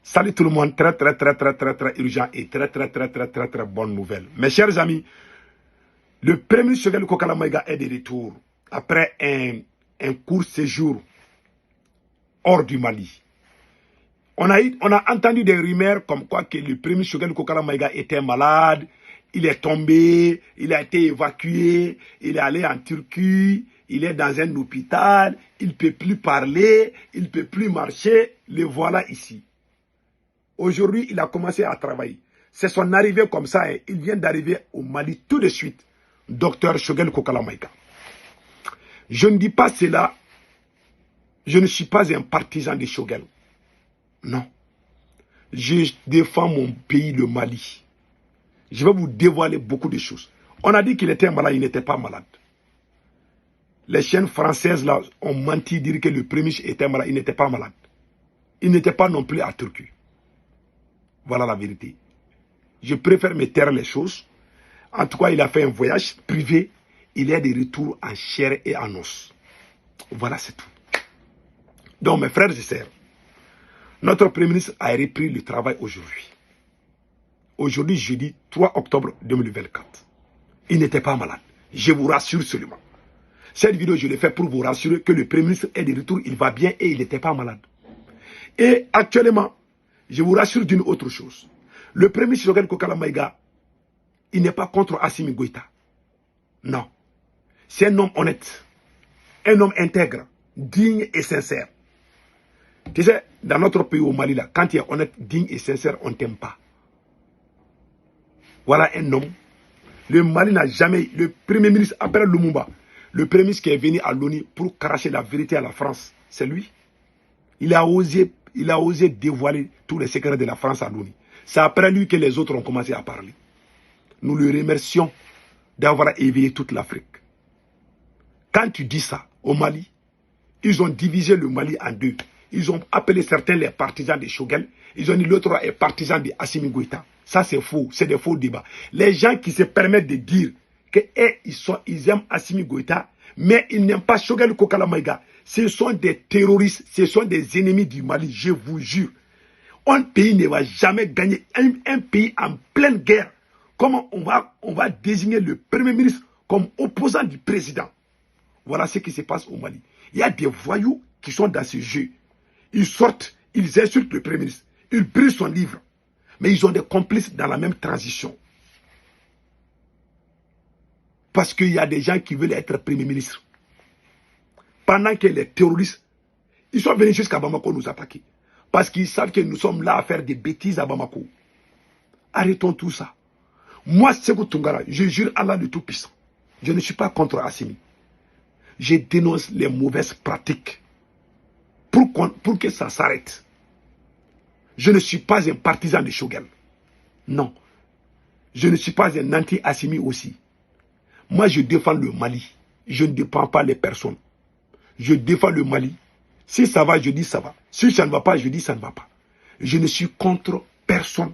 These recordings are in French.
Salut tout le monde, très urgent et très bonne nouvelle. Mes chers amis, le premier ministre Choguel Kokala Maïga est de retour après un court séjour hors du Mali. On a entendu des rumeurs comme quoi que le premier ministre Choguel Kokala Maïga était malade, il est tombé, il a été évacué, il est allé en Turquie, il est dans un hôpital, il ne peut plus parler, il ne peut plus marcher, le voilà ici. Aujourd'hui, il a commencé à travailler. C'est son arrivée comme ça. Il vient d'arriver au Mali tout de suite. Docteur Choguel Kokala Maïga. Je ne dis pas cela. Je ne suis pas un partisan de Choguel. Non. Je défends mon pays, le Mali. Je vais vous dévoiler beaucoup de choses. On a dit qu'il était malade, il n'était pas malade. Les chaînes françaises là ont menti, dire que le premier était malade, il n'était pas malade. Il n'était pas non plus à Turquie. Voilà la vérité. Je préfère me taire les choses. En tout cas, il a fait un voyage privé. Il est de retour en chair et en os. Voilà, c'est tout. Donc, mes frères et sœurs, notre Premier ministre a repris le travail aujourd'hui. Aujourd'hui, jeudi 3 octobre 2024. Il n'était pas malade. Je vous rassure seulement. Cette vidéo, je l'ai fait pour vous rassurer que le Premier ministre est de retour, il va bien et il n'était pas malade. Et actuellement, je vous rassure d'une autre chose. Le Premier ministre Choguel Kokala Maïga, il n'est pas contre Assimi Goïta. Non. C'est un homme honnête. Un homme intègre, digne et sincère. Tu sais, dans notre pays au Mali, là, quand tu es honnête, digne et sincère, on ne t'aime pas. Voilà un homme. Le Mali n'a jamais... Le Premier ministre, après Lumumba, le Premier ministre qui est venu à l'ONU pour cracher la vérité à la France, c'est lui. Il a osé dévoiler tous les secrets de la France à l'ONU. C'est après lui que les autres ont commencé à parler. Nous le remercions d'avoir éveillé toute l'Afrique. Quand tu dis ça au Mali, ils ont divisé le Mali en deux. Ils ont appelé certains les partisans de Choguel. Ils ont dit l'autre est partisan de Assimi Goïta. Ça c'est faux, c'est des faux débats. Les gens qui se permettent de dire qu'ils aiment Assimi Goïta, mais ils n'aiment pas Choguel Kokala Maïga. Ce sont des terroristes, ce sont des ennemis du Mali, je vous jure. Un pays ne va jamais gagner, un pays en pleine guerre. Comment on va désigner le Premier ministre comme opposant du président? Voilà ce qui se passe au Mali. Il y a des voyous qui sont dans ce jeu. Ils sortent, ils insultent le Premier ministre, ils brisent son livre. Mais ils ont des complices dans la même transition. Parce qu'il y a des gens qui veulent être Premier ministre. Pendant que les terroristes, ils sont venus jusqu'à Bamako nous attaquer. Parce qu'ils savent que nous sommes là à faire des bêtises à Bamako. Arrêtons tout ça. Moi, Sékou Toungara, je jure Allah le Tout-Puissant. Je ne suis pas contre Assimi. Je dénonce les mauvaises pratiques. Pour que ça s'arrête. Je ne suis pas un partisan de Choguel. Non. Je ne suis pas un anti-Assimi aussi. Moi, je défends le Mali. Je ne défends pas les personnes. Je défends le Mali. Si ça va, je dis ça va. Si ça ne va pas, je dis ça ne va pas. Je ne suis contre personne.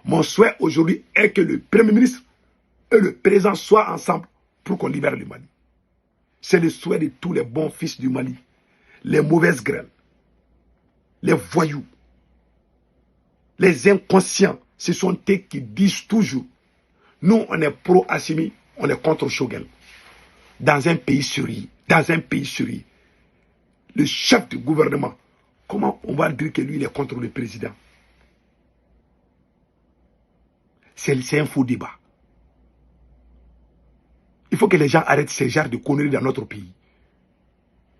Mon souhait aujourd'hui est que le Premier ministre et le président soient ensemble pour qu'on libère le Mali. C'est le souhait de tous les bons fils du Mali. Les mauvaises graines. Les voyous. Les inconscients. Ce sont eux qui disent toujours. Nous, on est pro-Assimi, on est contre Choguel. Dans un pays sérieux. Dans un pays sérieux. Le chef du gouvernement, comment on va dire que lui, il est contre le président? C'est un faux débat. Il faut que les gens arrêtent ces genres de conneries dans notre pays.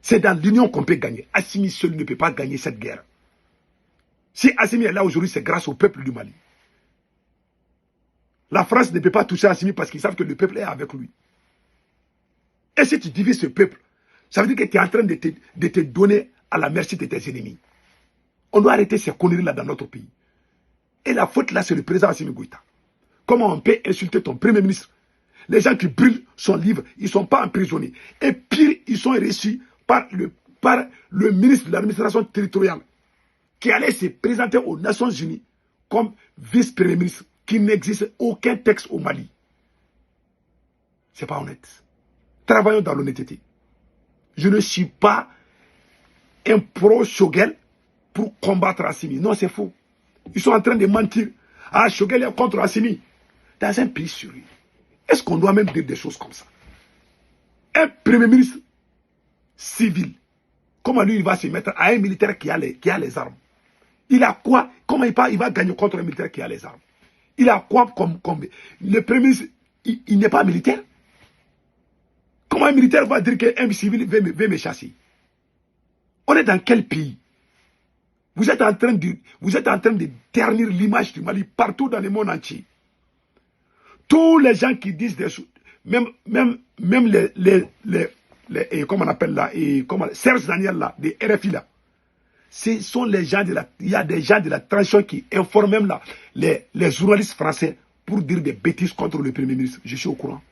C'est dans l'union qu'on peut gagner. Assimi seul ne peut pas gagner cette guerre. Si Assimi est là aujourd'hui, c'est grâce au peuple du Mali. La France ne peut pas toucher Assimi parce qu'ils savent que le peuple est avec lui. Et si tu divises ce peuple, ça veut dire que tu es en train de te donner à la merci de tes ennemis. On doit arrêter ces conneries-là dans notre pays. Et la faute là, c'est le président Assimi Goïta. Comment on peut insulter ton Premier ministre? Les gens qui brûlent son livre, ils ne sont pas emprisonnés. Et pire, ils sont reçus par le ministre de l'administration territoriale qui allait se présenter aux Nations Unies comme vice-premier ministre, qui n'existe aucun texte au Mali. C'est pas honnête. Travaillons dans l'honnêteté. Je ne suis pas un pro-Choguel pour combattre Assimi. Non, c'est faux. Ils sont en train de mentir. Ah, Choguel est contre Assimi. Dans un pays sérieux. Est-ce qu'on doit même dire des choses comme ça? Un premier ministre civil, comment lui il va se mettre à un militaire qui a les armes? Il a quoi? Comment il va gagner contre un militaire qui a les armes? Il a quoi comme le premier ministre, il n'est pas militaire? Comment un militaire va dire qu'un civil veut me chasser? On est dans quel pays? Vous êtes en train de ternir l'image du Mali partout dans le monde entier. Tous les gens qui disent des choses, même comment on appelle là, Serge Daniel là, des RFI là, ce sont les gens il y a des gens de la transition qui informent même là, les journalistes français pour dire des bêtises contre le Premier ministre. Je suis au courant.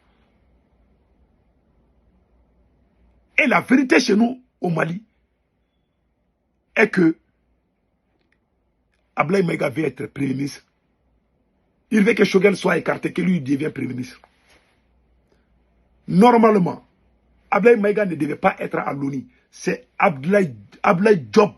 Et la vérité chez nous, au Mali, est que Ablaye Maïga veut être Premier ministre. Il veut que Choguel soit écarté, que lui devienne Premier ministre. Normalement, Ablaye Maïga ne devait pas être à l'ONU. C'est Ablaye Diop.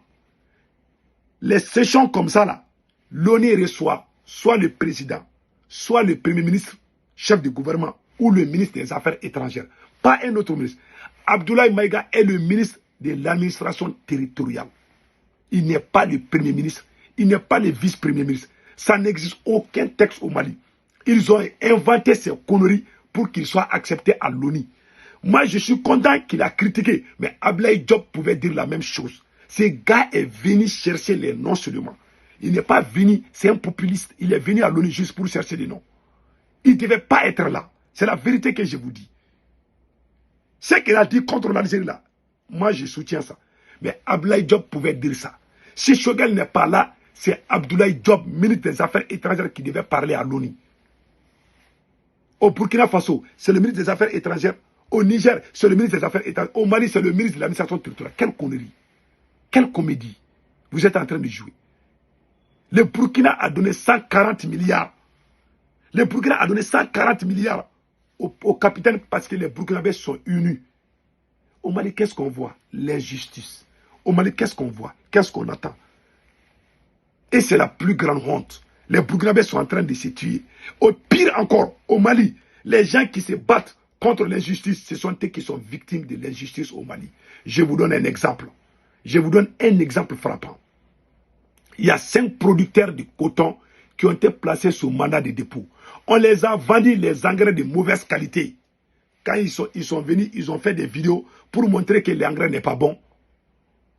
Les sessions comme ça, là, l'ONU reçoit soit le président, soit le Premier ministre, chef du gouvernement, ou le ministre des Affaires étrangères. Pas un autre ministre. Abdoulaye Maïga est le ministre de l'administration territoriale. Il n'est pas le Premier ministre. Il n'est pas le vice-premier ministre. Ça n'existe aucun texte au Mali. Ils ont inventé ces conneries pour qu'il soit accepté à l'ONU. Moi, je suis content qu'il a critiqué. Mais Ablaye Diop pouvait dire la même chose. Ce gars est venu chercher les noms seulement. Il n'est pas venu, c'est un populiste. Il est venu à l'ONU juste pour chercher des noms. Il ne devait pas être là. C'est la vérité que je vous dis. Ce qu'il a dit contre l'Algérie là, moi je soutiens ça. Mais Ablaye Diop pouvait dire ça. Si Choguel n'est pas là, c'est Abdoulaye Diop, ministre des Affaires étrangères, qui devait parler à l'ONU. Au Burkina Faso, c'est le ministre des Affaires étrangères. Au Niger, c'est le ministre des Affaires étrangères. Au Mali, c'est le ministre de l'administration territoriale. Quelle connerie. Quelle comédie. Vous êtes en train de jouer. Le Burkina a donné 140 milliards. Le Burkina a donné 140 milliards au capitaine parce que les Burkinabés sont unis. Au Mali, qu'est-ce qu'on voit? L'injustice. Au Mali, qu'est-ce qu'on voit? Qu'est-ce qu'on attend? Et c'est la plus grande honte. Les Burkinabés sont en train de se tuer. Au pire encore, au Mali, les gens qui se battent contre l'injustice, ce sont eux qui sont victimes de l'injustice au Mali. Je vous donne un exemple. Je vous donne un exemple frappant. Il y a 5 producteurs de coton qui ont été placés sous mandat de dépôt. On les a vendus les engrais de mauvaise qualité. Quand ils sont venus, ils ont fait des vidéos pour montrer que l'engrais n'est pas bon.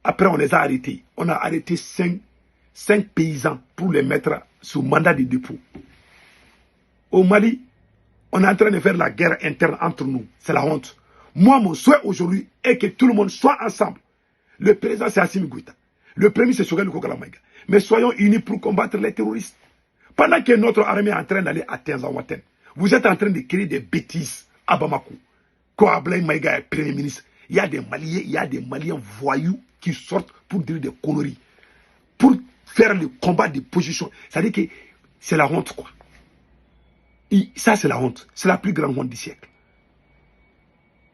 Après, on les a arrêtés. On a arrêté 5 paysans pour les mettre sous mandat de dépôt. Au Mali, on est en train de faire la guerre interne entre nous. C'est la honte. Moi, mon souhait aujourd'hui est que tout le monde soit ensemble. Le président, c'est Assimi Goïta. Le premier, c'est Choguel Kokala Maïga. Mais soyons unis pour combattre les terroristes. Pendant que notre armée est en train d'aller à Tenzawatène, vous êtes en train de créer des bêtises à Bamako. Quand Ablaye Maïga est Premier ministre, il y a des Maliens voyous qui sortent pour dire des conneries. Pour faire le combat de position. C'est-à-dire que c'est la honte, quoi. Et ça, c'est la honte. C'est la plus grande honte du siècle.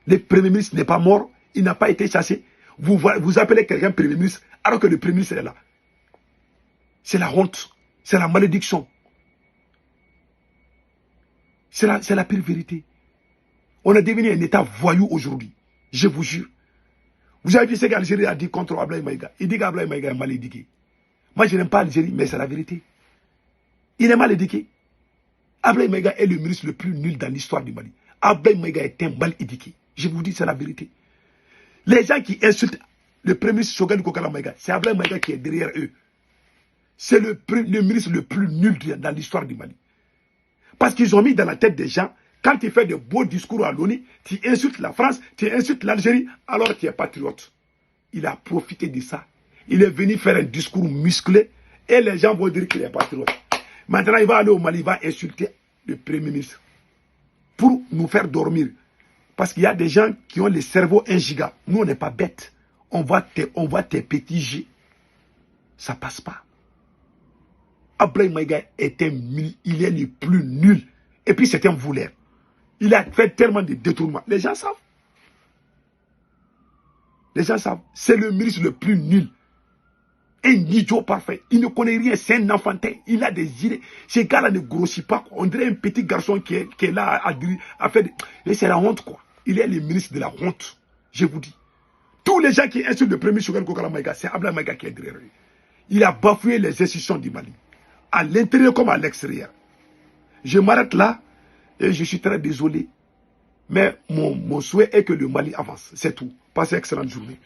Le Premier ministre n'est pas mort. Il n'a pas été chassé. Vous appelez quelqu'un Premier ministre alors que le Premier ministre est là. C'est la honte. C'est la malédiction. C'est la pire vérité. On est devenu un État voyou aujourd'hui. Je vous jure. Vous avez vu ce qu'Algérie a dit contre Ablaye Maïga. Il dit qu'Ablaye Maïga est mal éduqué. Moi, je n'aime pas l'Algérie, mais c'est la vérité. Il est mal éduqué. Ablaye Maïga est le ministre le plus nul dans l'histoire du Mali. Ablaye Maïga est un mal éduqué. Je vous dis, c'est la vérité. Les gens qui insultent le premier ministre Choguel Kokala Maïga, c'est Ablaye Maïga qui est derrière eux. C'est le ministre le plus nul dans l'histoire du Mali. Parce qu'ils ont mis dans la tête des gens, quand tu fais de beaux discours à l'ONU, tu insultes la France, tu insultes l'Algérie, alors tu es patriote. Il a profité de ça. Il est venu faire un discours musclé et les gens vont dire qu'il est patriote. Maintenant, il va aller au Mali, il va insulter le Premier ministre pour nous faire dormir. Parce qu'il y a des gens qui ont le cerveau 1 giga. Nous, on n'est pas bêtes. On voit tes petits G. Ça passe pas. Ablaye Maïga est il est le plus nul. Et puis, c'est un voleur. Il a fait tellement de détournements. Les gens savent. Les gens savent. C'est le ministre le plus nul. Un idiot parfait. Il ne connaît rien. C'est un enfantin. Il a des idées. Ce gars-là ne grossit pas. On dirait un petit garçon qui est là à faire... Et c'est la honte, quoi. Il est le ministre de la honte. Je vous dis. Tous les gens qui insultent le premier Choguel Kokala Maïga, c'est Abdoulaye Maïga qui est derrière lui. Il a bafoué les institutions du Mali. À l'intérieur comme à l'extérieur. Je m'arrête là. Et je suis très désolé. Mais mon souhait est que le Mali avance. C'est tout. Passez une excellente journée.